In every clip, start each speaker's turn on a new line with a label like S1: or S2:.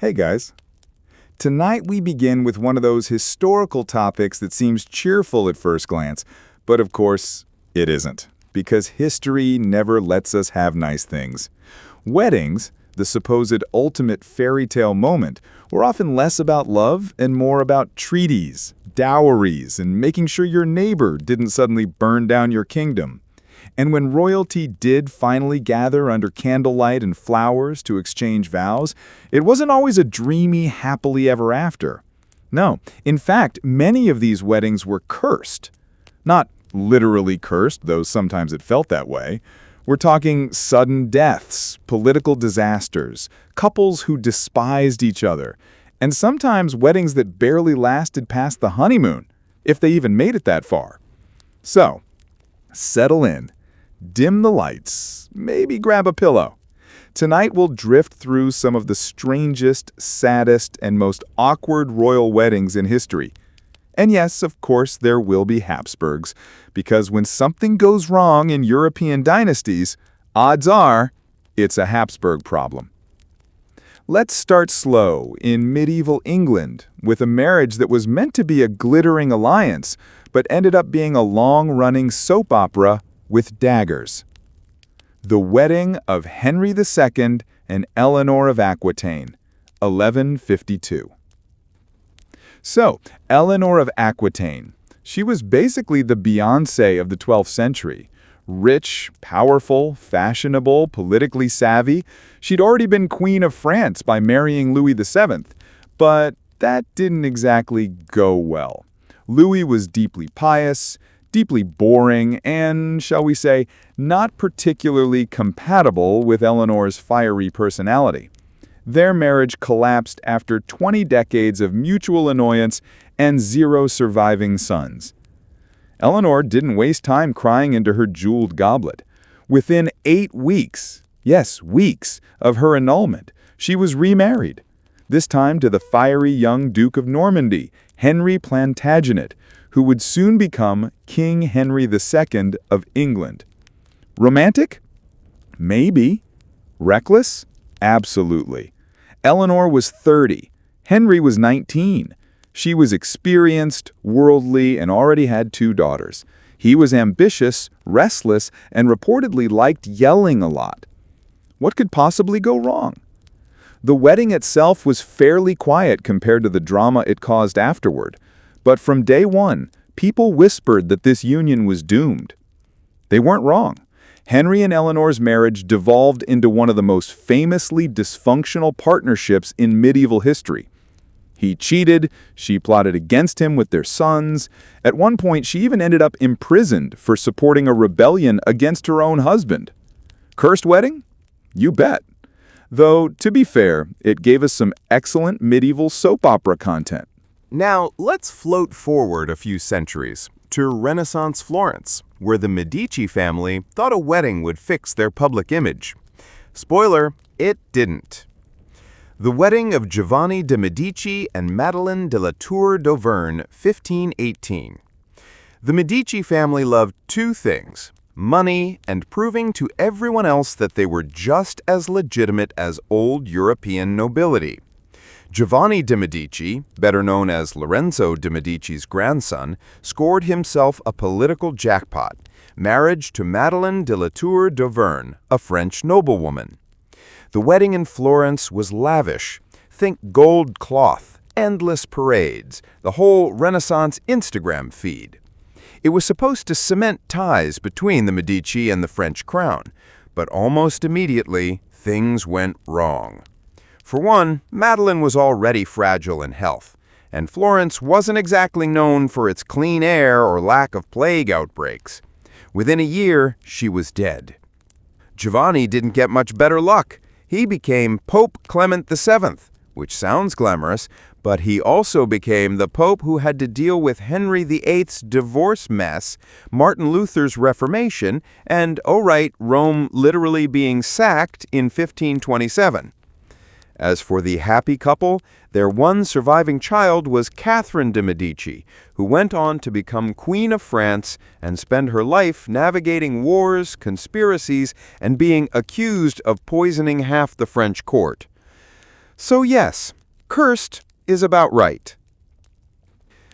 S1: Hey guys. Tonight we begin with one of those historical topics that seems cheerful at first glance, but of course, it isn't, because history never lets us have nice things. Weddings, the supposed ultimate fairy tale moment, were often less about love and more about treaties, dowries, and making sure your neighbor didn't suddenly burn down your kingdom. And when royalty did finally gather under candlelight and flowers to exchange vows, it wasn't always a dreamy, happily ever after. No, in fact, many of these weddings were cursed. Not literally cursed, though sometimes it felt that way. We're talking sudden deaths, political disasters, couples who despised each other, and sometimes weddings that barely lasted past the honeymoon, if they even made it that far. So, settle in. Dim the lights, maybe grab a pillow. Tonight we'll drift through some of the strangest, saddest, and most awkward royal weddings in history. And yes, of course, there will be Habsburgs, because when something goes wrong in European dynasties, odds are it's a Habsburg problem. Let's start slow in medieval England with a marriage that was meant to be a glittering alliance, but ended up being a long-running soap opera with daggers. The Wedding of Henry II and Eleanor of Aquitaine, 1152. So, Eleanor of Aquitaine, she was basically the Beyoncé of the 12th century. Rich, powerful, fashionable, politically savvy, she'd already been Queen of France by marrying Louis VII, but that didn't exactly go well. Louis was deeply pious, deeply boring, and, shall we say, not particularly compatible with Eleanor's fiery personality. Their marriage collapsed after 20 decades of mutual annoyance and 0 surviving sons. Eleanor didn't waste time crying into her jeweled goblet. Within 8 weeks, yes, weeks, of her annulment, she was remarried, this time to the fiery young Duke of Normandy, Henry Plantagenet, who would soon become King Henry II of England. Romantic? Maybe. Reckless? Absolutely. Eleanor was 30. Henry was 19. She was experienced, worldly, and already had 2 daughters. He was ambitious, restless, and reportedly liked yelling a lot. What could possibly go wrong? The wedding itself was fairly quiet compared to the drama it caused afterward. But from day one, people whispered that this union was doomed. They weren't wrong. Henry and Eleanor's marriage devolved into one of the most famously dysfunctional partnerships in medieval history. He cheated, she plotted against him with their sons. At one point, she even ended up imprisoned for supporting a rebellion against her own husband. Cursed wedding? You bet. Though, to be fair, it gave us some excellent medieval soap opera content.
S2: Now, let's float forward a few centuries to Renaissance Florence, where the Medici family thought a wedding would fix their public image. Spoiler, it didn't. The wedding of Giovanni de' Medici and Madeleine de la Tour d'Auvergne, 1518. The Medici family loved 2 things: money and proving to everyone else that they were just as legitimate as old European nobility. Giovanni de' Medici, better known as Lorenzo de' Medici's grandson, scored himself a political jackpot: marriage to Madeleine de la Tour d'Auvergne, a French noblewoman. The wedding in Florence was lavish. Think gold cloth, endless parades, the whole Renaissance Instagram feed. It was supposed to cement ties between the Medici and the French crown, but almost immediately, things went wrong. For one, Madeleine was already fragile in health, and Florence wasn't exactly known for its clean air or lack of plague outbreaks. Within a year, she was dead. Giovanni didn't get much better luck. He became Pope Clement VII, which sounds glamorous, but he also became the Pope who had to deal with Henry VIII's divorce mess, Martin Luther's Reformation, and, oh right, Rome literally being sacked in 1527. As for the happy couple, their one surviving child was Catherine de' Medici, who went on to become Queen of France and spend her life navigating wars, conspiracies, and being accused of poisoning half the French court. So yes, cursed is about right.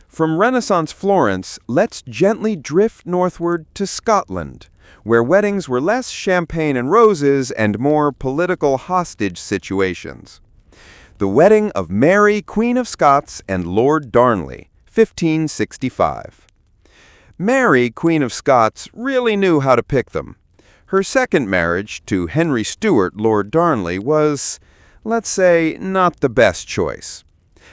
S2: From Renaissance Florence, let's gently drift northward to Scotland, where weddings were less champagne and roses and more political hostage situations. The wedding of Mary, Queen of Scots, and Lord Darnley, 1565. Mary, Queen of Scots, really knew how to pick them. Her second marriage to Henry Stuart, Lord Darnley, was, let's say, not the best choice.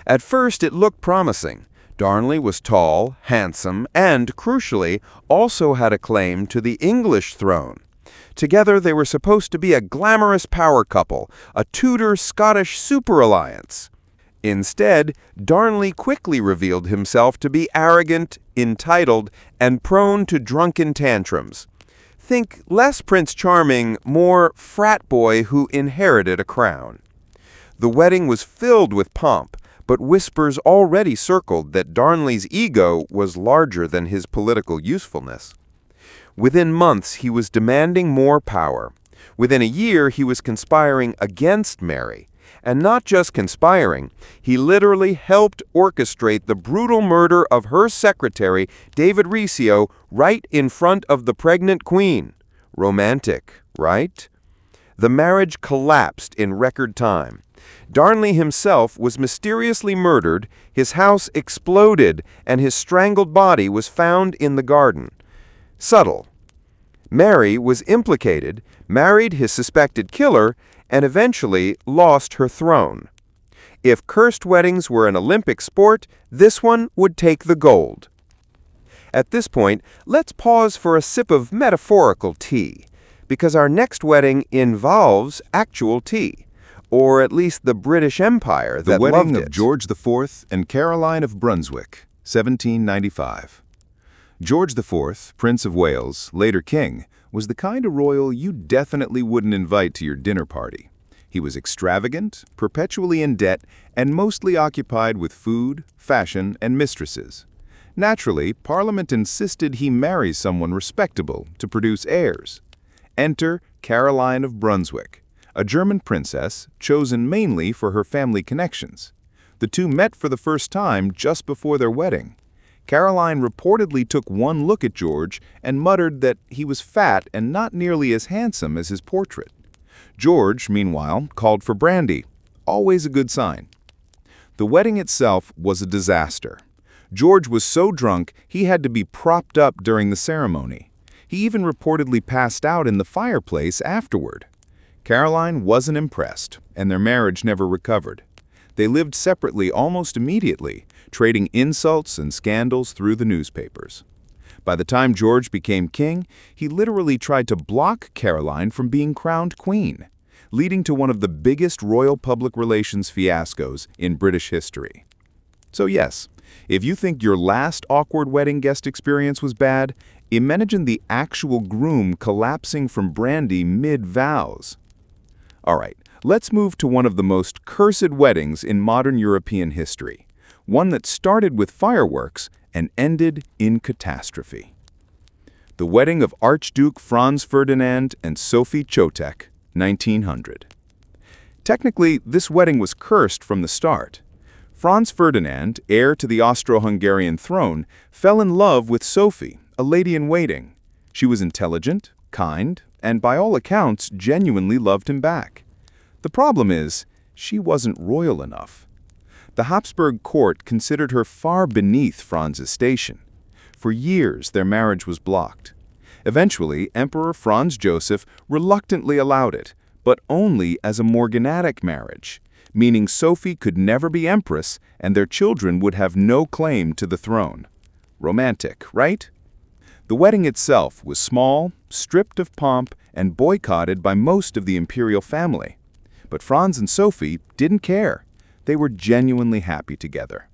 S2: At first, it looked promising. Darnley was tall, handsome, and, crucially, also had a claim to the English throne. Together, they were supposed to be a glamorous power couple, a Tudor-Scottish super-alliance. Instead, Darnley quickly revealed himself to be arrogant, entitled, and prone to drunken tantrums. Think less Prince Charming, more frat boy who inherited a crown. The wedding was filled with pomp, but whispers already circled that Darnley's ego was larger than his political usefulness. Within months, he was demanding more power. Within a year, he was conspiring against Mary. And not just conspiring, he literally helped orchestrate the brutal murder of her secretary, David Rizzio, right in front of the pregnant queen. Romantic, right? The marriage collapsed in record time. Darnley himself was mysteriously murdered, his house exploded, and his strangled body was found in the garden. Subtle. Mary was implicated, married his suspected killer, and eventually lost her throne. If cursed weddings were an Olympic sport, this one would take the gold. At this point, let's pause for a sip of metaphorical tea, because our next wedding involves actual tea. Or at least the British Empire that loved it.
S1: The wedding of George IV and Caroline of Brunswick, 1795. George IV, Prince of Wales, later king, was the kind of royal you definitely wouldn't invite to your dinner party. He was extravagant, perpetually in debt, and mostly occupied with food, fashion, and mistresses. Naturally, Parliament insisted he marry someone respectable to produce heirs. Enter Caroline of Brunswick, a German princess chosen mainly for her family connections. The two met for the first time just before their wedding. Caroline reportedly took one look at George and muttered that he was fat and not nearly as handsome as his portrait. George, meanwhile, called for brandy, always a good sign. The wedding itself was a disaster. George was so drunk he had to be propped up during the ceremony. He even reportedly passed out in the fireplace afterward. Caroline wasn't impressed, and their marriage never recovered. They lived separately almost immediately, trading insults and scandals through the newspapers. By the time George became king, he literally tried to block Caroline from being crowned queen, leading to one of the biggest royal public relations fiascos in British history. So yes, if you think your last awkward wedding guest experience was bad, imagine the actual groom collapsing from brandy mid-vows. All right, let's move to one of the most cursed weddings in modern European history, one that started with fireworks and ended in catastrophe. The wedding of Archduke Franz Ferdinand and Sophie Chotek, 1900. Technically, this wedding was cursed from the start. Franz Ferdinand, heir to the Austro-Hungarian throne, fell in love with Sophie, a lady-in-waiting. She was intelligent, kind, and by all accounts, genuinely loved him back. The problem is, she wasn't royal enough. The Habsburg court considered her far beneath Franz's station. For years, their marriage was blocked. Eventually, Emperor Franz Joseph reluctantly allowed it, but only as a morganatic marriage, meaning Sophie could never be empress and their children would have no claim to the throne. Romantic, right? The wedding itself was small, stripped of pomp, and boycotted by most of the imperial family. But Franz and Sophie didn't care. They were genuinely happy together.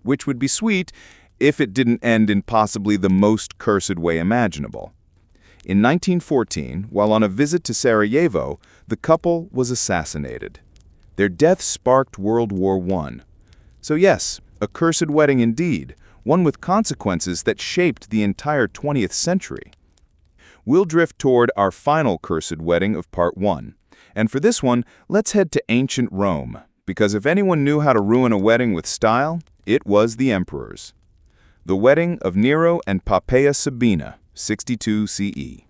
S1: Which would be sweet if it didn't end in possibly the most cursed way imaginable. In 1914, while on a visit to Sarajevo, the couple was assassinated. Their death sparked World War I. So yes, a cursed wedding indeed, one with consequences that shaped the entire 20th century. We'll drift toward our final cursed wedding of Part 1. And for this one, let's head to ancient Rome, because if anyone knew how to ruin a wedding with style, it was the emperors. The wedding of Nero and Poppaea Sabina, 62 CE.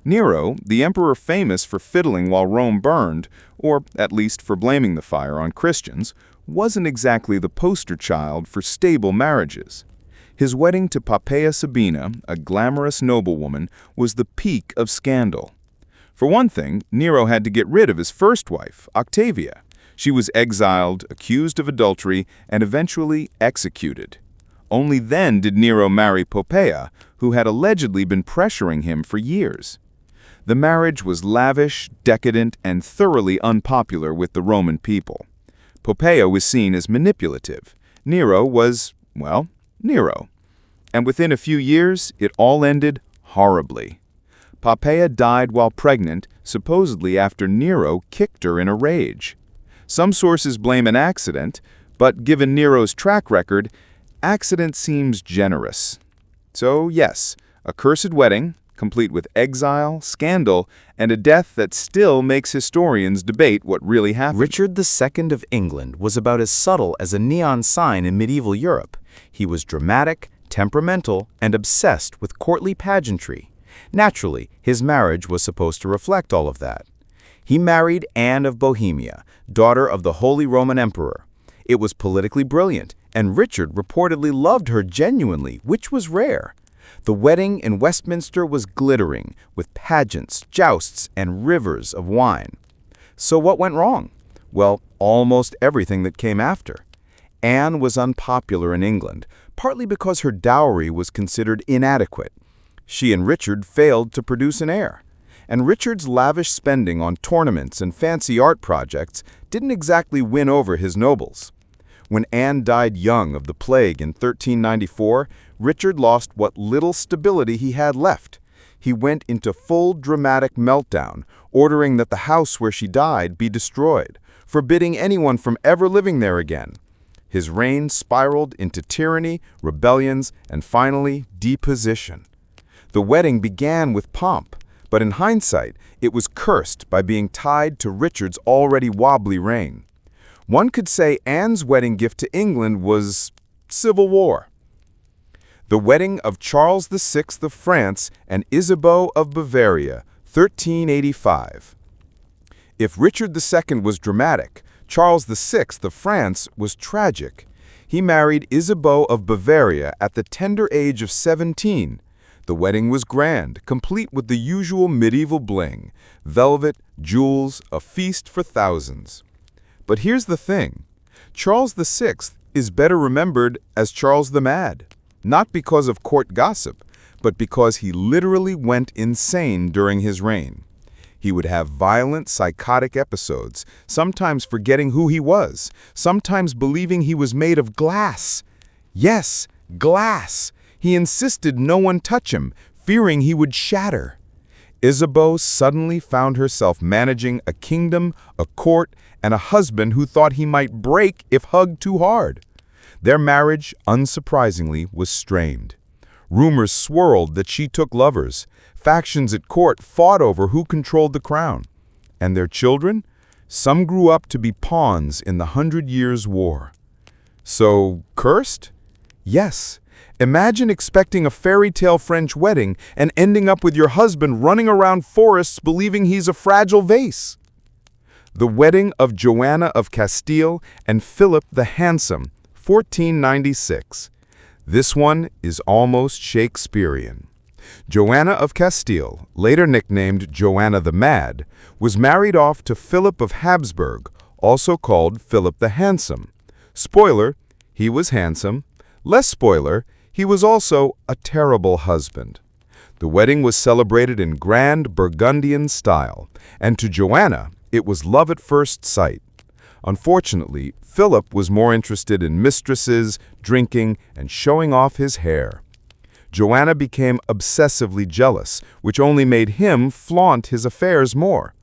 S1: Nero, the emperor famous for fiddling while Rome burned, or at least for blaming the fire on Christians, wasn't exactly the poster child for stable marriages. His wedding to Poppaea Sabina, a glamorous noblewoman, was the peak of scandal. For one thing, Nero had to get rid of his first wife, Octavia. She was exiled, accused of adultery, and eventually executed. Only then did Nero marry Poppaea, who had allegedly been pressuring him for years. The marriage was lavish, decadent, and thoroughly unpopular with the Roman people. Poppaea was seen as manipulative. Nero was, well, Nero. And within a few years, it all ended horribly. Poppaea died while pregnant, supposedly after Nero kicked her in a rage. Some sources blame an accident, but given Nero's track record, accident seems generous. So yes, a cursed wedding, complete with exile, scandal, and a death that still makes historians debate what really happened.
S3: Richard II of England was about as subtle as a neon sign in medieval Europe. He was dramatic, temperamental, and obsessed with courtly pageantry. Naturally, his marriage was supposed to reflect all of that. He married Anne of Bohemia, daughter of the Holy Roman Emperor. It was politically brilliant, and Richard reportedly loved her genuinely, which was rare. The wedding in Westminster was glittering, with pageants, jousts, and rivers of wine. So what went wrong? Well, almost everything that came after. Anne was unpopular in England, partly because her dowry was considered inadequate. She and Richard failed to produce an heir. And Richard's lavish spending on tournaments and fancy art projects didn't exactly win over his nobles. When Anne died young of the plague in 1394, Richard lost what little stability he had left. He went into full dramatic meltdown, ordering that the house where she died be destroyed, forbidding anyone from ever living there again. His reign spiraled into tyranny, rebellions, and finally, deposition. The wedding began with pomp, but in hindsight, it was cursed by being tied to Richard's already wobbly reign. One could say Anne's wedding gift to England was civil war. The wedding of Charles VI of France and Isabeau of Bavaria, 1385. If Richard II was dramatic, Charles VI of France was tragic. He married Isabeau of Bavaria at the tender age of 17. The wedding was grand, complete with the usual medieval bling, velvet, jewels, a feast for thousands. But here's the thing. Charles VI is better remembered as Charles the Mad, not because of court gossip, but because he literally went insane during his reign. He would have violent, psychotic episodes, sometimes forgetting who he was, sometimes believing he was made of glass. Yes, glass. He insisted no one touch him, fearing he would shatter. Isabeau suddenly found herself managing a kingdom, a court, and a husband who thought he might break if hugged too hard. Their marriage, unsurprisingly, was strained. Rumors swirled that she took lovers. Factions at court fought over who controlled the crown. And their children? Some grew up to be pawns in the 100 Years' War. So, cursed? Yes. Imagine expecting a fairy tale French wedding and ending up with your husband running around forests believing he's a fragile vase. The wedding of Joanna of Castile and Philip the Handsome, 1496. This one is almost Shakespearean. Joanna of Castile, later nicknamed Joanna the Mad, was married off to Philip of Habsburg, also called Philip the Handsome. Spoiler, he was handsome. Less spoiler, he was also a terrible husband. The wedding was celebrated in grand Burgundian style, and to Joanna, it was love at first sight. Unfortunately, Philip was more interested in mistresses, drinking, and showing off his hair. Joanna became obsessively jealous, which only made him flaunt his affairs more.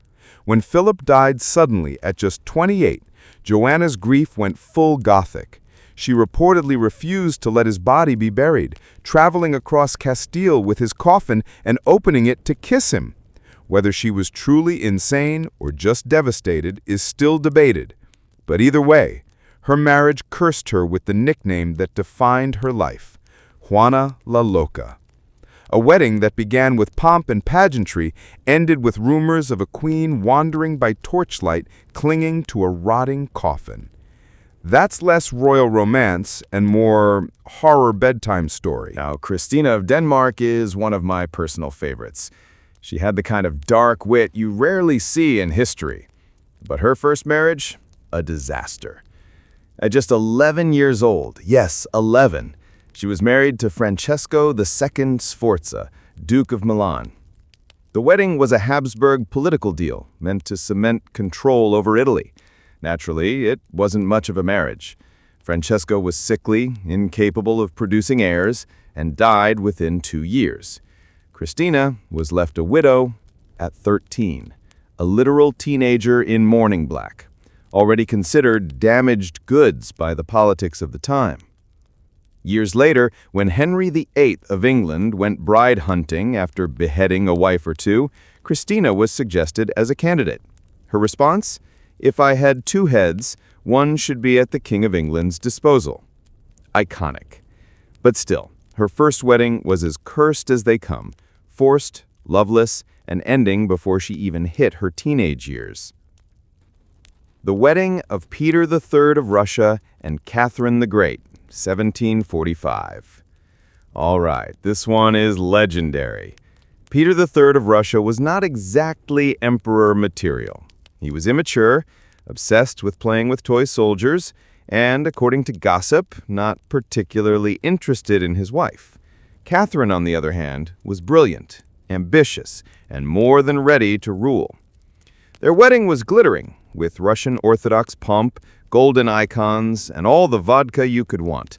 S3: When Philip died suddenly at just 28, Joanna's grief went full Gothic. She reportedly refused to let his body be buried, traveling across Castile with his coffin and opening it to kiss him. Whether she was truly insane or just devastated is still debated.
S2: But either way, her marriage cursed her with the nickname that defined her life, Juana la Loca. A wedding that began with pomp and pageantry ended with rumors of a queen wandering by torchlight clinging to a rotting coffin. That's less royal romance and more horror bedtime story.
S3: Now, Christina of Denmark is one of my personal favorites. She had the kind of dark wit you rarely see in history. But her first marriage? A disaster. At just 11 years old, yes, 11, she was married to Francesco II Sforza, Duke of Milan. The wedding was a Habsburg political deal meant to cement control over Italy. Naturally, it wasn't much of a marriage. Francesco was sickly, incapable of producing heirs, and died within 2 years. Christina was left a widow at 13, a literal teenager in mourning black, already considered damaged goods by the politics of the time. Years later, when Henry VIII of England went bride hunting after beheading a wife or two, Christina was suggested as a candidate. Her response? If I had 2 heads, one should be at the King of England's disposal. Iconic. But still, her first wedding was as cursed as they come, forced, loveless, and ending before she even hit her teenage years. The wedding of Peter III of Russia and Catherine the Great, 1745. All right, this one is legendary. Peter III of Russia was not exactly emperor material. He was immature, obsessed with playing with toy soldiers, and, according to gossip, not particularly interested in his wife. Catherine, on the other hand, was brilliant, ambitious, and more than ready to rule. Their wedding was glittering, with Russian Orthodox pomp, golden icons, and all the vodka you could want.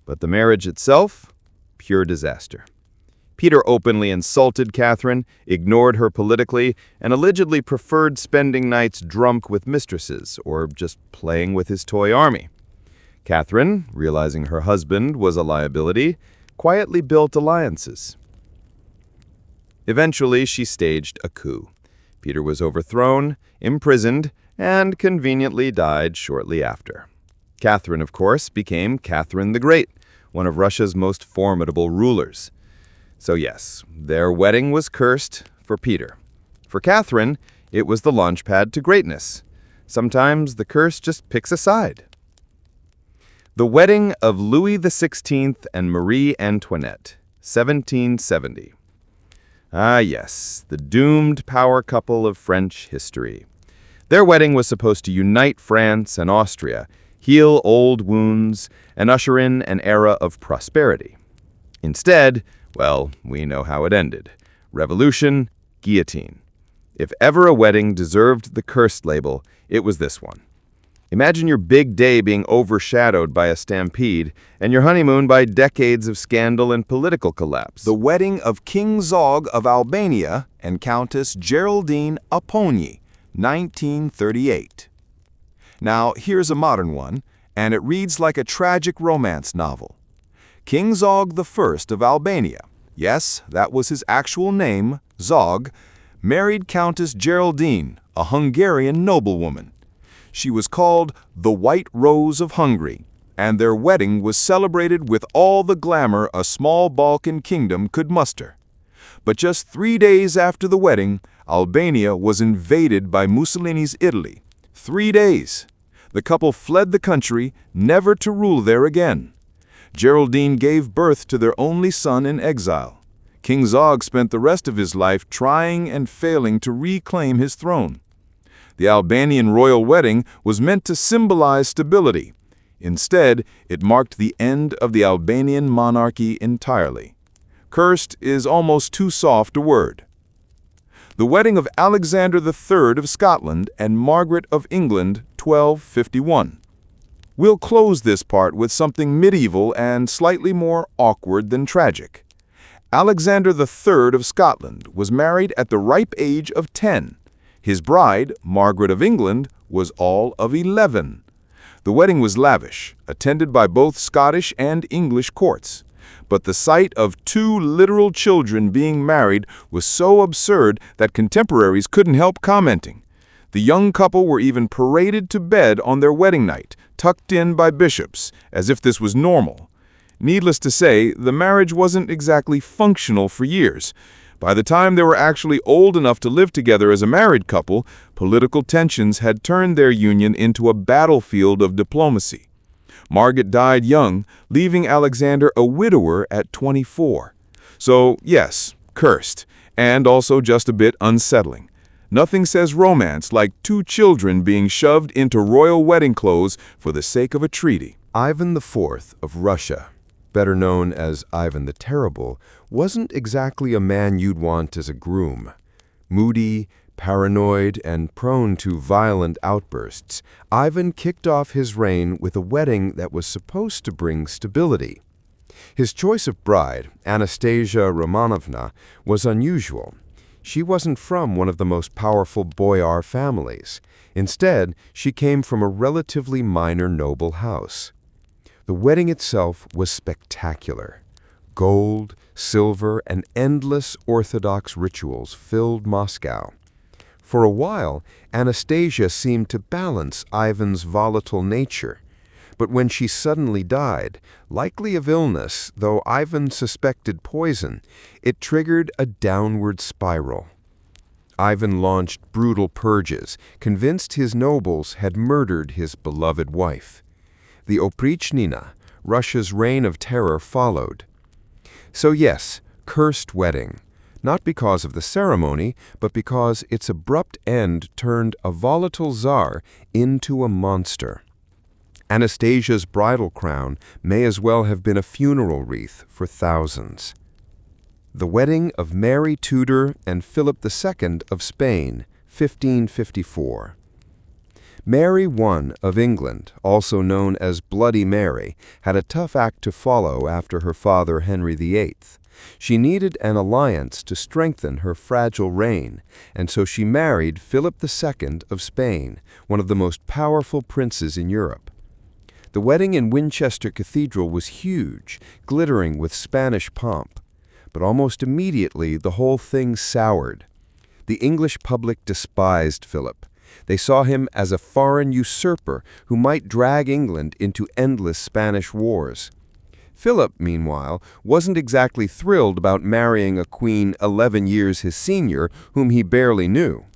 S3: But the marriage itself? Pure disaster. Peter openly insulted Catherine, ignored her politically, and allegedly preferred spending nights drunk with mistresses or just playing with his toy army. Catherine, realizing her husband was a liability, quietly built alliances. Eventually, she staged a coup. Peter was overthrown, imprisoned, and conveniently died shortly after. Catherine, of course, became Catherine the Great, one of Russia's most formidable rulers. So yes, their wedding was cursed for Peter. For Catherine, it was the launchpad to greatness. Sometimes the curse just picks a side. The wedding of Louis XVI and Marie Antoinette, 1770. Ah yes, the doomed power couple of French history. Their wedding was supposed to unite France and Austria, heal old wounds, and usher in an era of prosperity. Instead, well, we know how it ended. Revolution, guillotine. If ever a wedding deserved the cursed label, it was this one. Imagine your big day being overshadowed by a stampede, and your honeymoon by decades of scandal and political collapse.
S1: The wedding of King Zog of Albania and Countess Geraldine Apponyi, 1938. Now, here's a modern one, and it reads like a tragic romance novel. King Zog I of Albania, yes, that was his actual name, Zog, married Countess Geraldine, a Hungarian noblewoman. She was called the White Rose of Hungary, and their wedding was celebrated with all the glamour a small Balkan kingdom could muster. But just 3 days after the wedding, Albania was invaded by Mussolini's Italy. 3 days. The couple fled the country, never to rule there again. Geraldine gave birth to their only son in exile. King Zog spent the rest of his life trying and failing to reclaim his throne. The Albanian royal wedding was meant to symbolize stability. Instead, it marked the end of the Albanian monarchy entirely. Cursed is almost too soft a word. The wedding of Alexander III of Scotland and Margaret of England, 1251. We'll close this part with something medieval and slightly more awkward than tragic. Alexander III of Scotland was married at the ripe age of 10. His bride, Margaret of England, was all of 11. The wedding was lavish, attended by both Scottish and English courts. But the sight of 2 literal children being married was so absurd that contemporaries couldn't help commenting. The young couple were even paraded to bed on their wedding night, tucked in by bishops, as if this was normal. Needless to say, the marriage wasn't exactly functional for years. By the time they were actually old enough to live together as a married couple, political tensions had turned their union into a battlefield of diplomacy. Margaret died young, leaving Alexander a widower at 24. So, yes, cursed, and also just a bit unsettling. Nothing says romance like two children being shoved into royal wedding clothes for the sake of a treaty.
S2: Ivan IV of Russia, better known as Ivan the Terrible, wasn't exactly a man you'd want as a groom. Moody, paranoid, and prone to violent outbursts, Ivan kicked off his reign with a wedding that was supposed to bring stability. His choice of bride, Anastasia Romanovna, was unusual. She wasn't from one of the most powerful boyar families. Instead, she came from a relatively minor noble house. The wedding itself was spectacular. Gold, silver, and endless Orthodox rituals filled Moscow. For a while, Anastasia seemed to balance Ivan's volatile nature. But when she suddenly died, likely of illness, though Ivan suspected poison, it triggered a downward spiral. Ivan launched brutal purges, convinced his nobles had murdered his beloved wife. The Oprichnina, Russia's reign of terror, followed. So yes, cursed wedding, not because of the ceremony, but because its abrupt end turned a volatile czar into a monster. Anastasia's bridal crown may as well have been a funeral wreath for thousands. The wedding of Mary Tudor and Philip II of Spain, 1554. Mary I of England, also known as Bloody Mary, had a tough act to follow after her father Henry VIII. She needed an alliance to strengthen her fragile reign, and so she married Philip II of Spain, one of the most powerful princes in Europe. The wedding in Winchester Cathedral was huge, glittering with Spanish pomp. But almost immediately, the whole thing soured. The English public despised Philip. They saw him as a foreign usurper who might drag England into endless Spanish wars. Philip, meanwhile, wasn't exactly thrilled about marrying a queen 11 years his senior, whom he barely knew.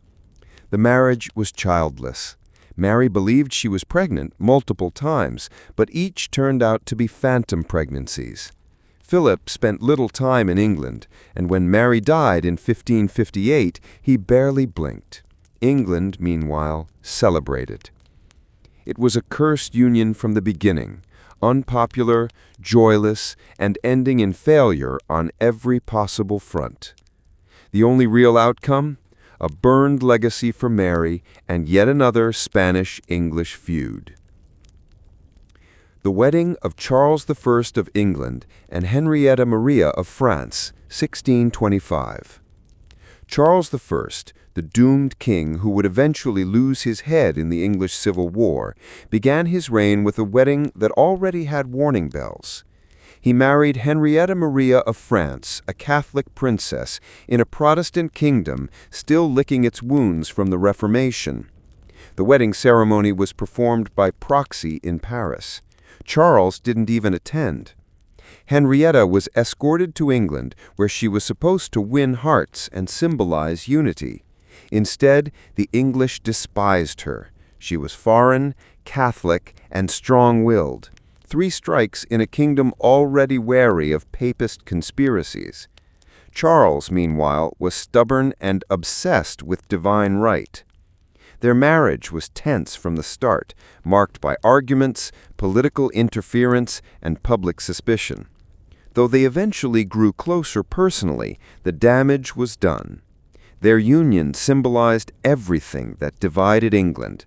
S2: The marriage was childless. Mary believed she was pregnant multiple times, but each turned out to be phantom pregnancies. Philip spent little time in England, and when Mary died in 1558, he barely blinked. England, meanwhile, celebrated. It was a cursed union from the beginning, unpopular, joyless, and ending in failure on every possible front. The only real outcome? A burned legacy for Mary and yet another Spanish-English feud. The wedding of Charles I of England and Henrietta Maria of France, 1625. Charles I, the doomed king who would eventually lose his head in the English Civil War, began his reign with a wedding that already had warning bells. He married Henrietta Maria of France, a Catholic princess, in a Protestant kingdom still licking its wounds from the Reformation. The wedding ceremony was performed by proxy in Paris. Charles didn't even attend. Henrietta was escorted to England, where she was supposed to win hearts and symbolize unity. Instead, the English despised her. She was foreign, Catholic, and strong-willed. 3 strikes in a kingdom already wary of papist conspiracies. Charles, meanwhile, was stubborn and obsessed with divine right. Their marriage was tense from the start, marked by arguments, political interference, and public suspicion. Though they eventually grew closer personally, the damage was done. Their union symbolized everything that divided England.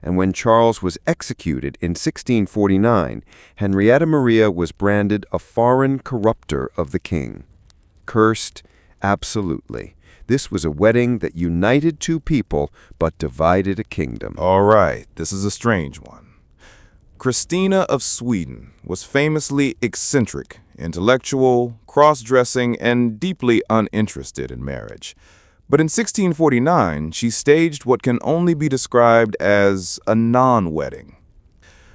S2: And when Charles was executed in 1649, Henrietta Maria was branded a foreign corrupter of the king. Cursed? Absolutely. This was a wedding that united 2 people, but divided a kingdom.
S1: All right, this is a strange one. Christina of Sweden was famously eccentric, intellectual, cross-dressing, and deeply uninterested in marriage.
S2: But in 1649, she staged what can only be described as a non-wedding.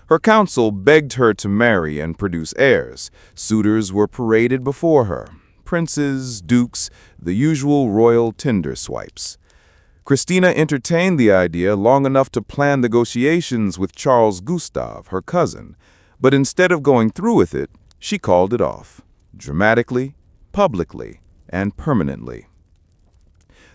S2: Her council begged her to marry and produce heirs. Suitors were paraded before her. Princes, dukes, the usual royal Tinder swipes. Christina entertained the idea long enough to plan negotiations with Charles Gustave, her cousin, but instead of going through with it, she called it off, dramatically, publicly, and permanently.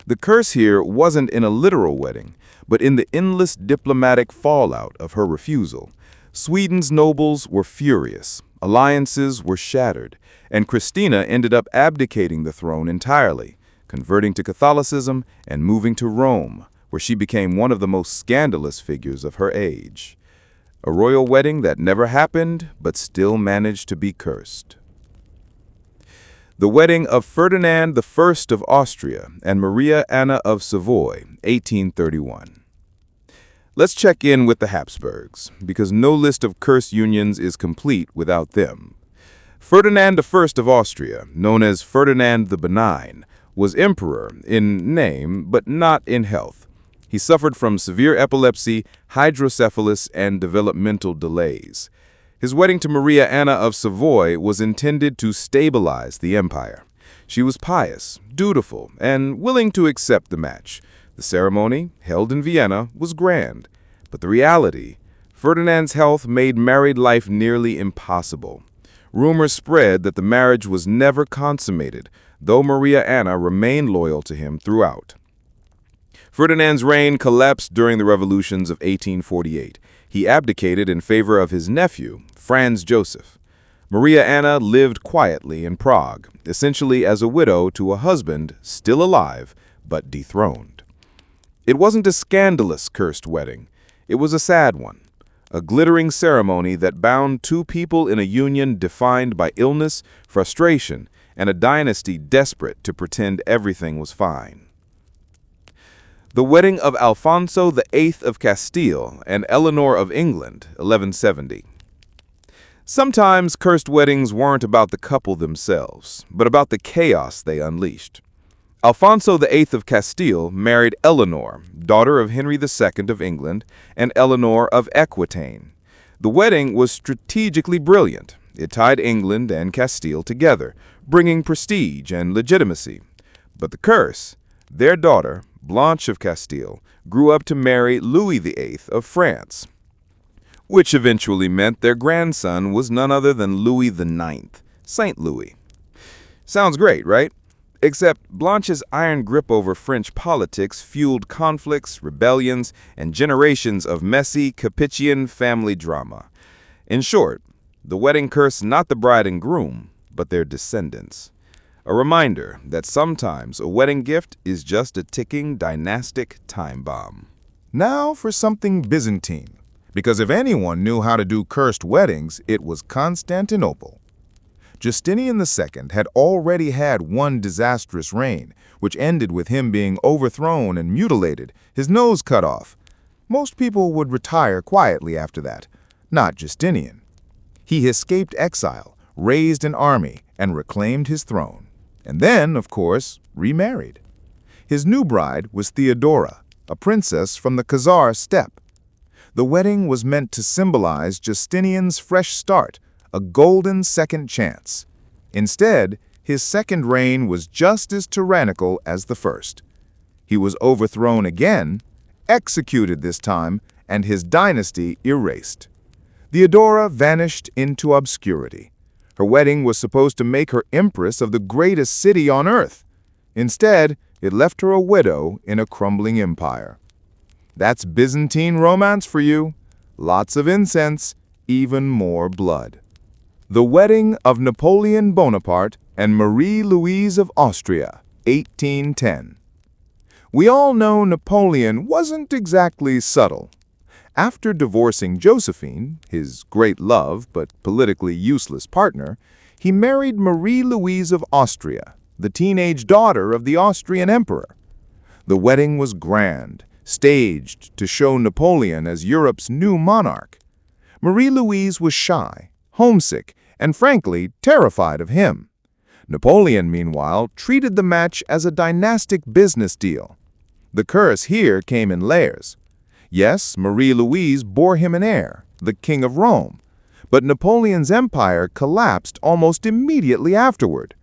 S2: The curse here wasn't in a literal wedding, but in the endless diplomatic fallout of her refusal. Sweden's nobles were furious, alliances were shattered, and Christina ended up abdicating the throne entirely, converting to Catholicism and moving to Rome, where she became one of the most scandalous figures of her age. A royal wedding that never happened, but still managed to be cursed. The wedding of Ferdinand I of Austria and Maria Anna of Savoy, 1831. Let's check in with the Habsburgs, because no list of cursed unions is complete without them. Ferdinand I of Austria, known as Ferdinand the Benign, was emperor in name but not in health. He suffered from severe epilepsy, hydrocephalus, and developmental delays. His wedding to Maria Anna of Savoy was intended to stabilize the empire. She was pious, dutiful, and willing to accept the match. The ceremony, held in Vienna, was grand. But the reality, Ferdinand's health made married life nearly impossible. Rumors spread that the marriage was never consummated, though Maria Anna remained loyal to him throughout. Ferdinand's reign collapsed during the revolutions of 1848. He abdicated in favor of his nephew, Franz Joseph. Maria Anna lived quietly in Prague, essentially as a widow to a husband still alive but dethroned. It wasn't a scandalous cursed wedding. It was a sad one, a glittering ceremony that bound two people in a union defined by illness, frustration, and a dynasty desperate to pretend everything was fine. The wedding of Alfonso VIII of Castile and Eleanor of England, 1170. Sometimes cursed weddings weren't about the couple themselves, but about the chaos they unleashed. Alfonso VIII of Castile married Eleanor, daughter of Henry II of England, and Eleanor of Aquitaine. The wedding was strategically brilliant. It tied England and Castile together, bringing prestige and legitimacy. But the curse, their daughter, Blanche of Castile, grew up to marry Louis VIII of France, which eventually meant their grandson was none other than Louis IX, Saint Louis. Sounds great, right? Except Blanche's iron grip over French politics fueled conflicts, rebellions, and generations of messy Capetian family drama. In short, the wedding cursed not the bride and groom, but their descendants. A reminder that sometimes a wedding gift is just a ticking dynastic time bomb.
S1: Now for something Byzantine, because if anyone knew how to do cursed weddings, it was Constantinople. Justinian II had already had one disastrous reign, which ended with him being overthrown and mutilated, his nose cut off. Most people would retire quietly after that. Not Justinian. He escaped exile, raised an army, and reclaimed his throne. And then, of course, remarried. His new bride was Theodora, a princess from the Khazar steppe. The wedding was meant to symbolize Justinian's fresh start, a golden second chance. Instead, his second reign was just as tyrannical as the first. He was overthrown again, executed this time, and his dynasty erased. Theodora vanished into obscurity. Her wedding was supposed to make her empress of the greatest city on earth. Instead, it left her a widow in a crumbling empire. That's Byzantine romance for you. Lots of incense, even more blood. The wedding of Napoleon Bonaparte and Marie-Louise of Austria, 1810. We all know Napoleon wasn't exactly subtle. After divorcing Josephine, his great love but politically useless partner, he married Marie-Louise of Austria, the teenage daughter of the Austrian emperor. The wedding was grand, staged to show Napoleon as Europe's new monarch. Marie-Louise was shy, homesick, and frankly terrified of him.
S2: Napoleon, meanwhile, treated the match as a dynastic business deal. The curse here came in layers. Yes, Marie-Louise bore him an heir, the King of Rome, but Napoleon's empire collapsed almost immediately afterward.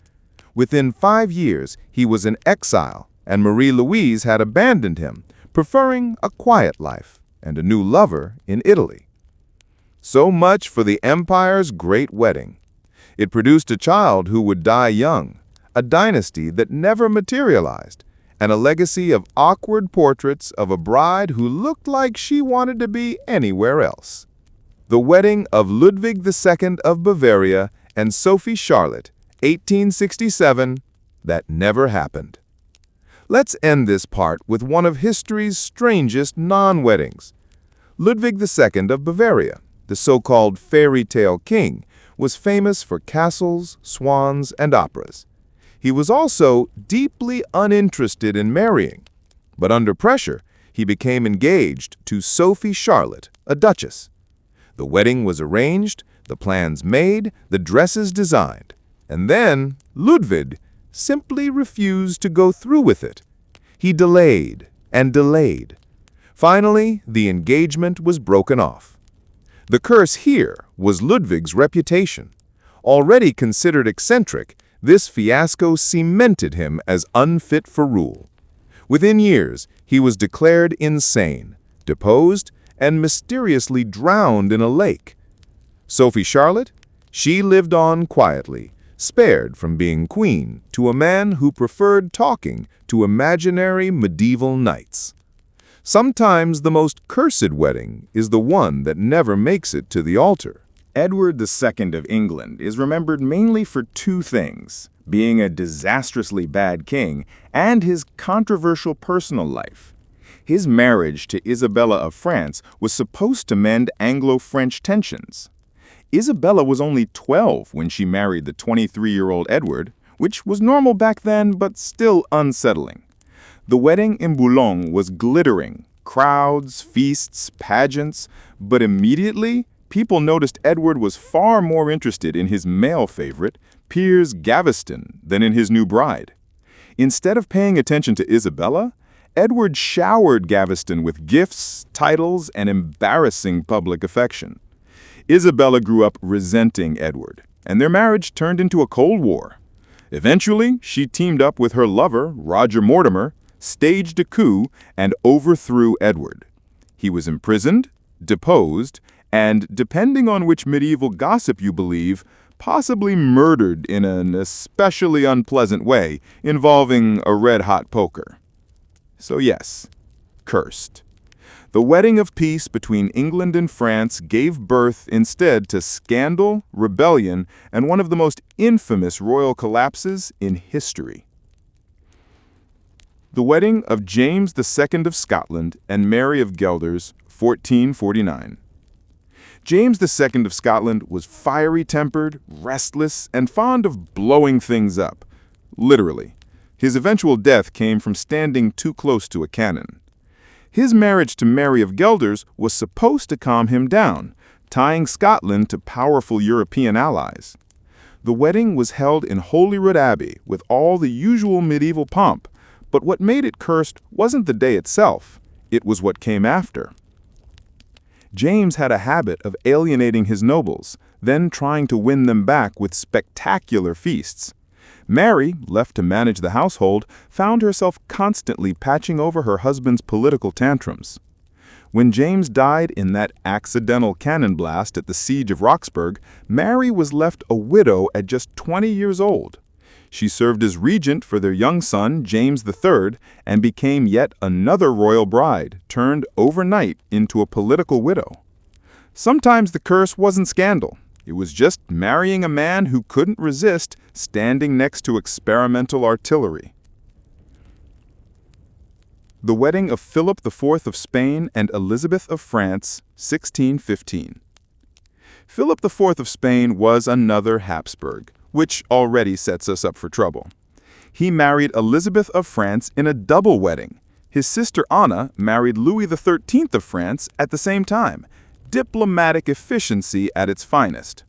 S2: Within 5 years, he was in exile, and Marie-Louise had abandoned him, preferring a quiet life and a new lover in Italy. So much for the empire's great wedding. It produced a child who would die young, a dynasty that never materialized, and a legacy of awkward portraits of a bride who looked like she wanted to be anywhere else. The wedding of Ludwig II of Bavaria and Sophie Charlotte, 1867, that never happened. Let's end this part with one of history's strangest non-weddings. Ludwig II of Bavaria, the so-called fairy tale king, was famous for castles, swans, and operas. He was also deeply uninterested in marrying, but under pressure, he became engaged to Sophie Charlotte, a duchess. The wedding was arranged, the plans made, the dresses designed, and then Ludwig simply refused to go through with it. He delayed and delayed. Finally, the engagement was broken off. The curse here was Ludwig's reputation. Already considered eccentric, this fiasco cemented him as unfit for rule. Within years, he was declared insane, deposed, and mysteriously drowned in a lake. Sophie Charlotte? She lived on quietly, spared from being queen to a man who preferred talking to imaginary medieval knights. Sometimes the most cursed wedding is the one that never makes it to the altar.
S1: Edward II of England is remembered mainly for two things: being a disastrously bad king and his controversial personal life. His marriage to Isabella of France was supposed to mend Anglo-French tensions. Isabella was only 12 when she married the 23-year-old Edward, which was normal back then but still unsettling. The wedding in Boulogne was glittering, crowds, feasts, pageants, but immediately people noticed Edward was far more interested in his male favorite, Piers Gaveston, than in his new bride. Instead of paying attention to Isabella, Edward showered Gaveston with gifts, titles, and embarrassing public affection. Isabella grew up resenting Edward, and their marriage turned into a Cold War. Eventually, she teamed up with her lover, Roger Mortimer, staged a coup, and overthrew Edward. He was imprisoned, deposed, and, depending on which medieval gossip you believe, possibly murdered in an especially unpleasant way involving a red-hot poker. So yes, cursed. The wedding of peace between England and France gave birth instead to scandal, rebellion, and one of the most infamous royal collapses in history. The wedding of James II of Scotland and Mary of Guelders, 1449. James II of Scotland was fiery-tempered, restless, and fond of blowing things up. Literally. His eventual death came from standing too close to a cannon. His marriage to Mary of Guelders was supposed to calm him down, tying Scotland to powerful European allies. The wedding was held in Holyrood Abbey with all the usual medieval pomp, but what made it cursed wasn't the day itself, it was what came after. James had a habit of alienating his nobles, then trying to win them back with spectacular feasts. Mary, left to manage the household, found herself constantly patching over her husband's political tantrums. When James died in that accidental cannon blast at the Siege of Roxburgh, Mary was left a widow at just 20 years old. She served as regent for their young son, James III, and became yet another royal bride, turned overnight into a political widow. Sometimes the curse wasn't scandal. It was just marrying a man who couldn't resist standing next to experimental artillery. The wedding of Philip IV of Spain and Elizabeth of France, 1615. Philip IV of Spain was another Habsburg, which already sets us up for trouble. He married Elizabeth of France in a double wedding. His sister Anna married Louis XIII of France at the same time. Diplomatic efficiency at its finest.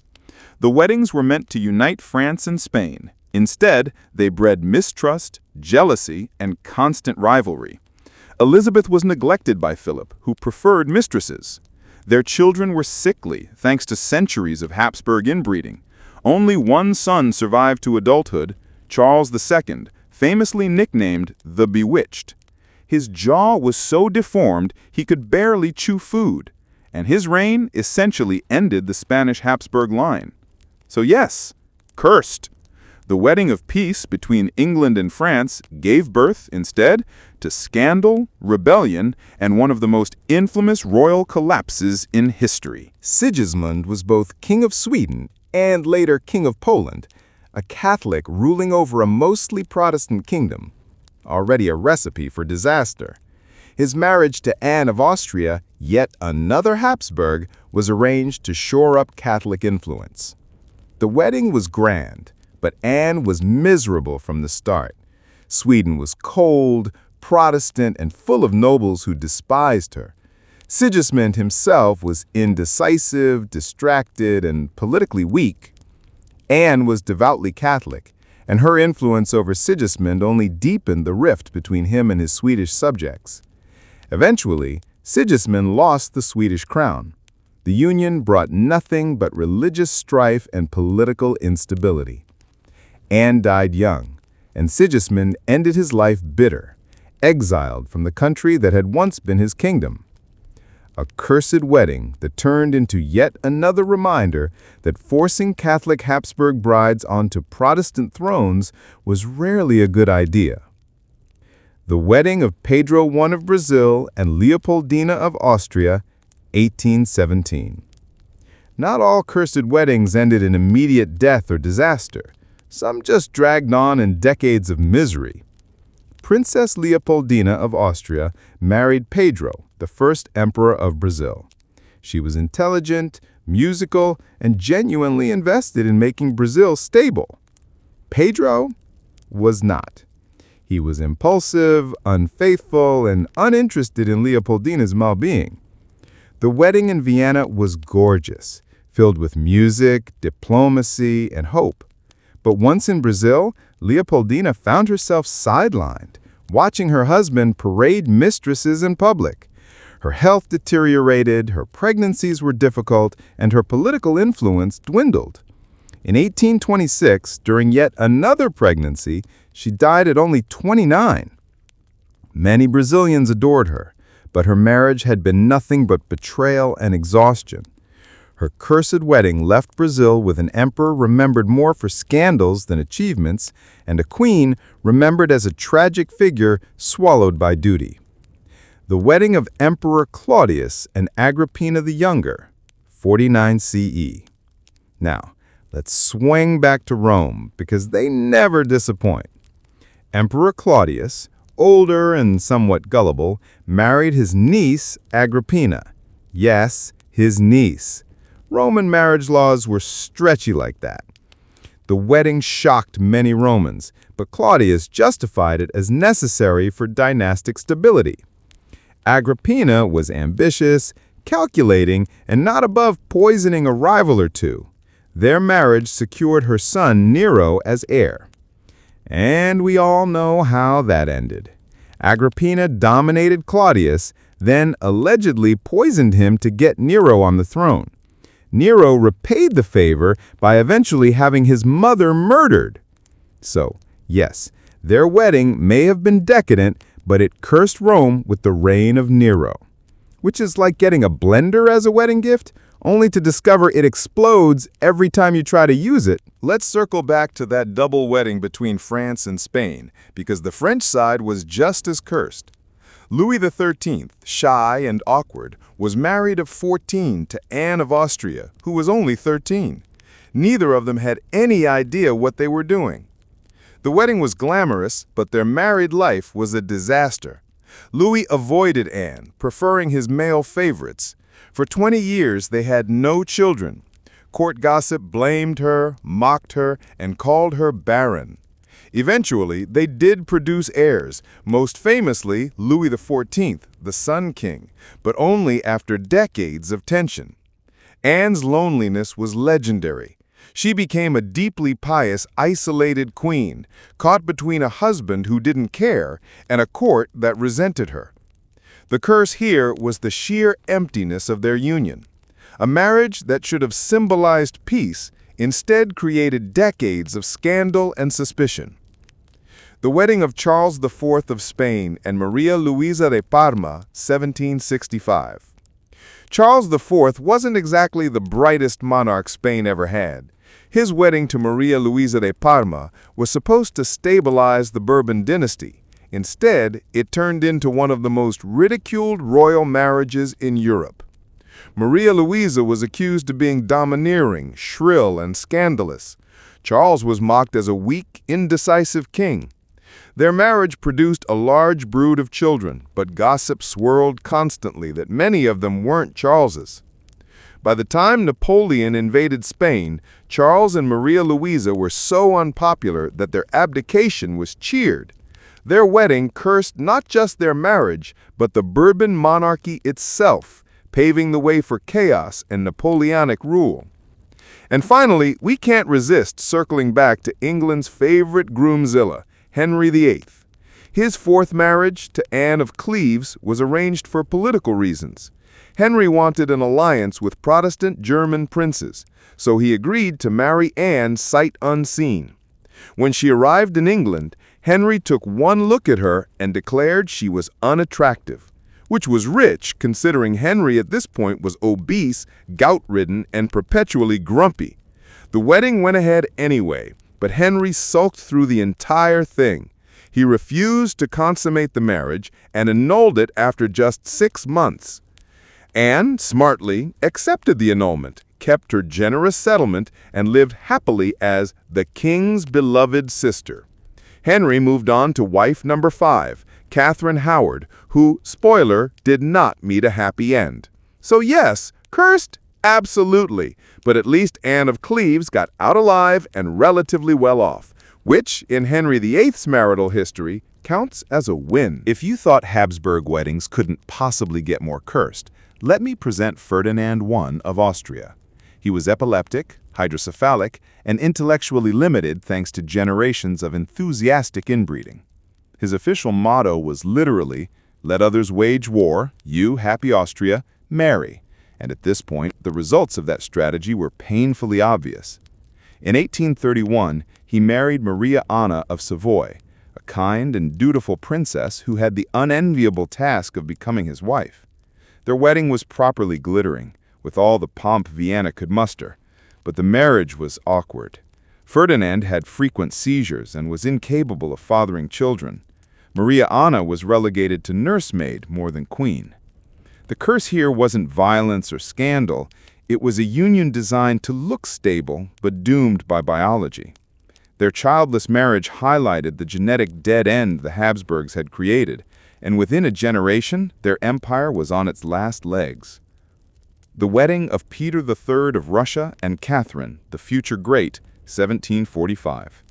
S1: The weddings were meant to unite France and Spain, Instead, they bred mistrust, jealousy, and constant rivalry. Elizabeth was neglected by Philip, who preferred mistresses. Their children were sickly, thanks to centuries of Habsburg inbreeding. Only one son survived to adulthood, Charles II, famously nicknamed the Bewitched. His jaw was so deformed he could barely chew food, and his reign essentially ended the Spanish Habsburg line. So yes, cursed. The wedding of peace between England and France gave birth, instead, to scandal, rebellion, and one of the most infamous royal collapses in history.
S3: Sigismund was both King of Sweden and later King of Poland, a Catholic ruling over a mostly Protestant kingdom, already a recipe for disaster. His marriage to Anne of Austria, yet another Habsburg, was arranged to shore up Catholic influence. The wedding was grand, but Anne was miserable from the start. Sweden was cold, Protestant, and full of nobles who despised her. Sigismund himself was indecisive, distracted, and politically weak. Anne was devoutly Catholic, and her influence over Sigismund only deepened the rift between him and his Swedish subjects. Eventually, Sigismund lost the Swedish crown. The union brought nothing but religious strife and political instability. Anne died young, and Sigismund ended his life bitter, exiled from the country that had once been his kingdom. A cursed wedding that turned into yet another reminder that forcing Catholic Habsburg brides onto Protestant thrones was rarely a good idea. The wedding of Pedro I of Brazil and Leopoldina of Austria, 1817. Not all cursed weddings ended in immediate death or disaster. Some just dragged on in decades of misery. Princess Leopoldina of Austria married Pedro, the first emperor of Brazil. She was intelligent, musical, and genuinely invested in making Brazil stable. Pedro was not. He was impulsive, unfaithful, and uninterested in Leopoldina's well-being. The wedding in Vienna was gorgeous, filled with music, diplomacy, and hope. But once in Brazil, Leopoldina found herself sidelined, watching her husband parade mistresses in public. Her health deteriorated, her pregnancies were difficult, and her political influence dwindled. In 1826, during yet another pregnancy, she died at only 29. Many Brazilians adored her, but her marriage had been nothing but betrayal and exhaustion. Her cursed wedding left Brazil with an emperor remembered more for scandals than achievements, and a queen remembered as a tragic figure swallowed by duty. The wedding of Emperor Claudius and Agrippina the Younger, 49 CE. Now, let's swing back to Rome, because they never disappoint. Emperor Claudius, older and somewhat gullible, married his niece Agrippina. Yes, his niece. Roman marriage laws were stretchy like that. The wedding shocked many Romans, but Claudius justified it as necessary for dynastic stability. Agrippina was ambitious, calculating, and not above poisoning a rival or two. Their marriage secured her son Nero as heir. And we all know how that ended. Agrippina dominated Claudius, then allegedly poisoned him to get Nero on the throne. Nero repaid the favor by eventually having his mother murdered. So, yes, their wedding may have been decadent, but it cursed Rome with the reign of Nero. Which is like getting a blender as a wedding gift, only to discover it explodes every time you try to use it.
S1: Let's circle back to that double wedding between France and Spain, because the French side was just as cursed. Louis XIII, shy and awkward, was married at 14 to Anne of Austria, who was only 13. Neither of them had any idea what they were doing. The wedding was glamorous, but their married life was a disaster. Louis avoided Anne, preferring his male favorites. For 20 years, they had no children. Court gossip blamed her, mocked her, and called her barren. Eventually, they did produce heirs, most famously Louis XIV, the Sun King, but only after decades of tension. Anne's loneliness was legendary.
S2: She became a deeply pious, isolated queen, caught between a husband who didn't care and a court that resented her. The curse here was the sheer emptiness of their union. A marriage that should have symbolized peace instead created decades of scandal and suspicion. The wedding of Charles IV of Spain and Maria Luisa de Parma, 1765. Charles IV wasn't exactly the brightest monarch Spain ever had. His wedding to Maria Luisa de Parma was supposed to stabilize the Bourbon dynasty. Instead, it turned into one of the most ridiculed royal marriages in Europe. Maria Luisa was accused of being domineering, shrill, and scandalous. Charles was mocked as a weak, indecisive king. Their marriage produced a large brood of children, but gossip swirled constantly that many of them weren't Charles's. By the time Napoleon invaded Spain, Charles and Maria Luisa were so unpopular that their abdication was cheered. Their wedding cursed not just their marriage, but the Bourbon monarchy itself, paving the way for chaos and Napoleonic rule. And finally, we can't resist circling back to England's favorite groomzilla, Henry VIII. His fourth marriage to Anne of Cleves was arranged for political reasons. Henry wanted an alliance with Protestant German princes, so he agreed to marry Anne sight unseen. When she arrived in England, Henry took one look at her and declared she was unattractive, which was rich considering Henry at this point was obese, gout-ridden, and perpetually grumpy. The wedding went ahead anyway, but Henry sulked through the entire thing. He refused to consummate the marriage and annulled it after just 6 months. Anne, smartly, accepted the annulment, kept her generous settlement, and lived happily as the king's beloved sister. Henry moved on to wife number 5, Catherine Howard, who, spoiler, did not meet a happy end. So yes, cursed? Absolutely, but at least Anne of Cleves got out alive and relatively well off, which, in Henry VIII's marital history, counts as a win.
S1: If you thought Habsburg weddings couldn't possibly get more cursed, let me present Ferdinand I of Austria. He was epileptic, hydrocephalic, and intellectually limited thanks to generations of enthusiastic inbreeding. His official motto was literally, "Let others wage war, you, happy Austria, marry." And at this point, the results of that strategy were painfully obvious. In 1831, he married Maria Anna of Savoy, a kind and dutiful princess who had the unenviable task of becoming his wife. Their wedding was properly glittering, with all the pomp Vienna could muster, but the marriage was awkward. Ferdinand had frequent seizures and was incapable of fathering children. Maria Anna was relegated to nursemaid more than queen. The curse here wasn't violence or scandal, it was a union designed to look stable but doomed by biology. Their childless marriage highlighted the genetic dead end the Habsburgs had created, and within a generation, their empire was on its last legs. The wedding of Peter III of Russia and Catherine, the future great, 1745.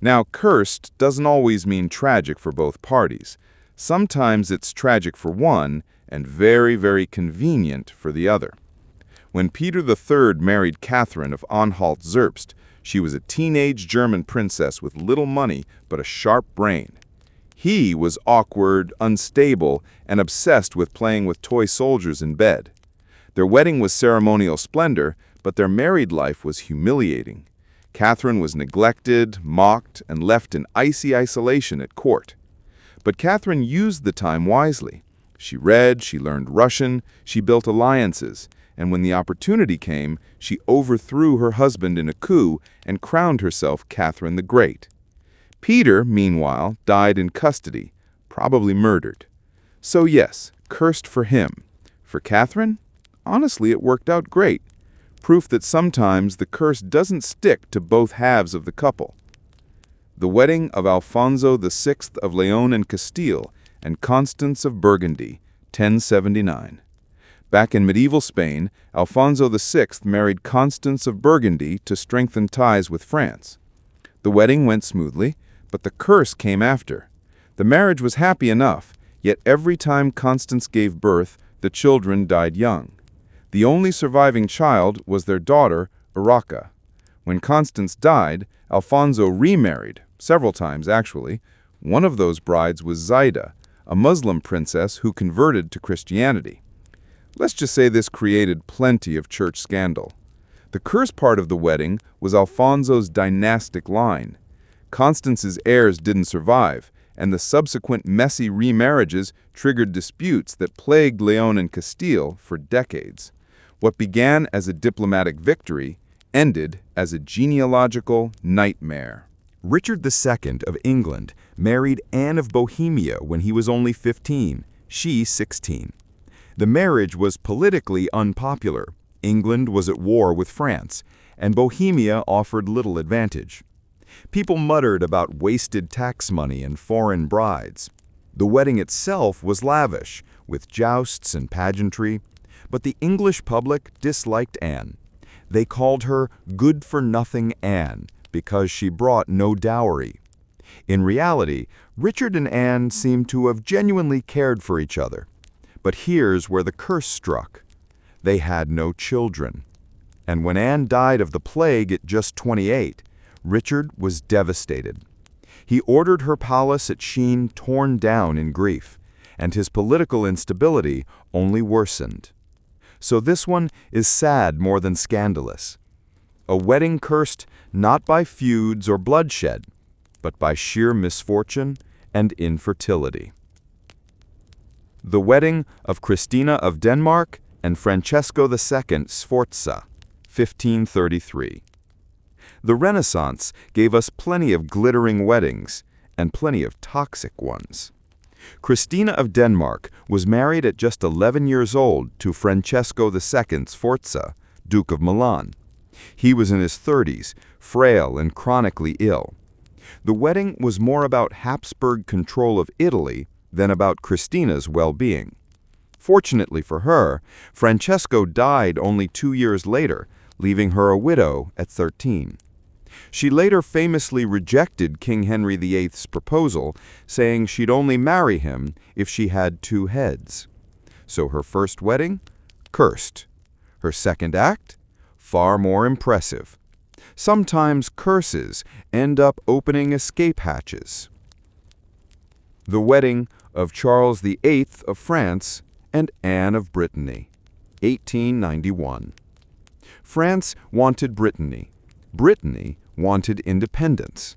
S1: Now, cursed doesn't always mean tragic for both parties. Sometimes it's tragic for one and very, very convenient for the other. When Peter III married Catherine of Anhalt-Zerbst, she was a teenage German princess with little money but a sharp brain. He was awkward, unstable, and obsessed with playing with toy soldiers in bed. Their wedding was ceremonial splendor, but their married life was humiliating. Catherine was neglected, mocked, and left in icy isolation at court. But Catherine used the time wisely. She read, she learned Russian, she built alliances, and when the opportunity came, she overthrew her husband in a coup and crowned herself Catherine the Great. Peter, meanwhile, died in custody, probably murdered. So yes, cursed for him. For Catherine? Honestly, it worked out great. Proof that sometimes the curse doesn't stick to both halves of the couple. The wedding of Alfonso VI of Leon and Castile and Constance of Burgundy, 1079. Back in medieval Spain, Alfonso VI married Constance of Burgundy to strengthen ties with France. The wedding went smoothly, but the curse came after. The marriage was happy enough, yet every time Constance gave birth, the children died young. The only surviving child was their daughter, Urraca. When Constance died, Alfonso remarried, several times actually. One of those brides was Zaida, a Muslim princess who converted to Christianity. Let's just say this created plenty of church scandal. The cursed part of the wedding was Alfonso's dynastic line. Constance's heirs didn't survive, and the subsequent messy remarriages triggered disputes that plagued Leon and Castile for decades. What began as a diplomatic victory ended as a genealogical nightmare.
S3: Richard II of England married Anne of Bohemia when he was only 15, she 16. The marriage was politically unpopular. England was at war with France, and Bohemia offered little advantage. People muttered about wasted tax money and foreign brides. The wedding itself was lavish, with jousts and pageantry, but the English public disliked Anne. They called her good-for-nothing Anne because she brought no dowry. In reality, Richard and Anne seemed to have genuinely cared for each other. But here's where the curse struck. They had no children. And when Anne died of the plague at just 28, Richard was devastated. He ordered her palace at Sheen torn down in grief, and his political instability only worsened. So this one is sad more than scandalous. A wedding cursed not by feuds or bloodshed, but by sheer misfortune and infertility. The wedding of Christina of Denmark and Francesco II Sforza, 1533. The Renaissance gave us plenty of glittering weddings and plenty of toxic ones. Christina of Denmark was married at just 11 years old to Francesco II Sforza, Duke of Milan. He was in his 30s, frail and chronically ill. The wedding was more about Habsburg control of Italy than about Christina's well-being. Fortunately for her, Francesco died only 2 years later, leaving her a widow at 13. She later famously rejected King Henry VIII's proposal, saying she'd only marry him if she had 2 heads. So her first wedding? Cursed. Her second act? Far more impressive. Sometimes curses end up opening escape hatches. The wedding of Charles VIII of France and Anne of Brittany, 1891. France wanted Brittany. Brittany wanted independence.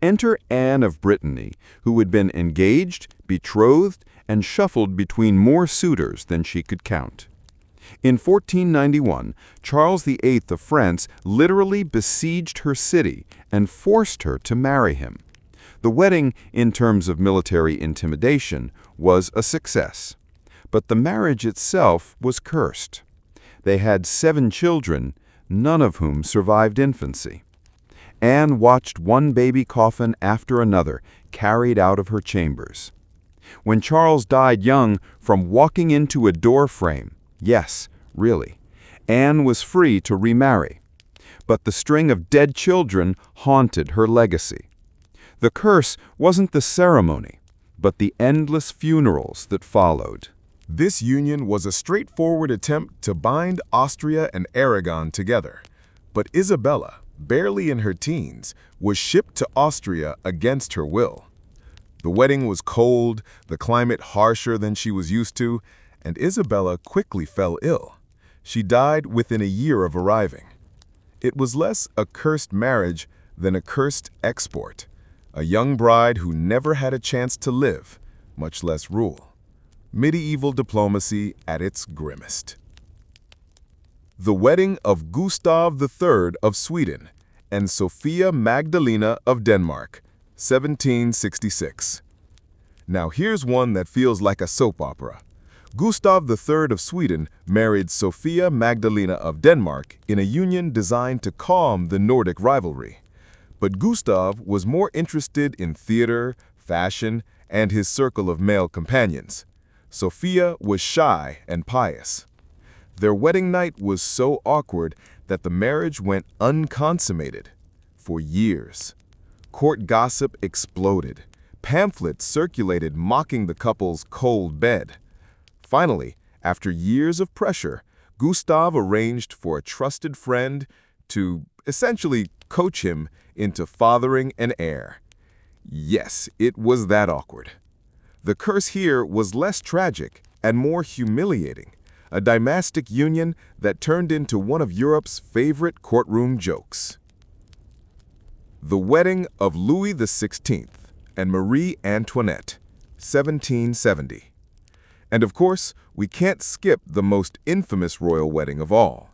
S3: Enter Anne of Brittany, who had been engaged, betrothed, and shuffled between more suitors than she could count. In 1491, Charles VIII of France literally besieged her city and forced her to marry him. The wedding, in terms of military intimidation, was a success. But the marriage itself was cursed. They had 7 children, none of whom survived infancy. Anne watched one baby coffin after another carried out of her chambers. When Charles died young from walking into a door frame, yes, really, Anne was free to remarry. But the string of dead children haunted her legacy. The curse wasn't the ceremony, but the endless funerals that followed.
S4: This union was a straightforward attempt to bind Austria and Aragon together. But Isabella, barely in her teens, was shipped to Austria against her will. The wedding was cold, the climate harsher than she was used to, and Isabella quickly fell ill. She died within a year of arriving. It was less a cursed marriage than a cursed export, a young bride who never had a chance to live, much less rule. Medieval diplomacy at its grimmest. The wedding of Gustav III of Sweden and Sophia Magdalena of Denmark, 1766. Now here's one that feels like a soap opera. Gustav III of Sweden married Sophia Magdalena of Denmark in a union designed to calm the Nordic rivalry. But Gustav was more interested in theater, fashion, and his circle of male companions. Sophia was shy and pious. Their wedding night was so awkward that the marriage went unconsummated for years. Court gossip exploded. Pamphlets circulated mocking the couple's cold bed. Finally, after years of pressure, Gustav arranged for a trusted friend to essentially coach him into fathering an heir. Yes, it was that awkward. The curse here was less tragic and more humiliating, a dynastic union that turned into one of Europe's favorite courtroom jokes. The wedding of Louis XVI and Marie Antoinette, 1770. And of course, we can't skip the most infamous royal wedding of all.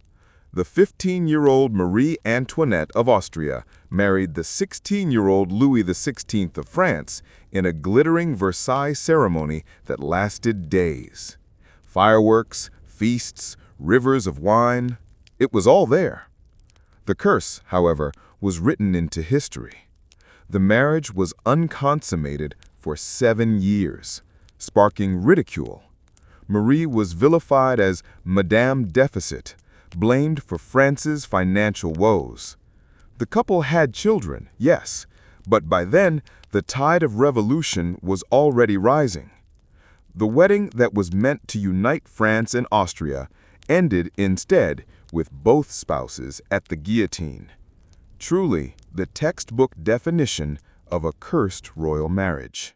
S4: The 15-year-old Marie Antoinette of Austria married the 16-year-old Louis XVI of France in a glittering Versailles ceremony that lasted days. Fireworks, feasts, rivers of wine, it was all there. The curse, however, was written into history. The marriage was unconsummated for 7 years, sparking ridicule. Marie was vilified as Madame Deficit, blamed for France's financial woes. The couple had children, yes, but by then the tide of revolution was already rising. The wedding that was meant to unite France and Austria ended instead with both spouses at the guillotine. Truly, the textbook definition of a cursed royal marriage.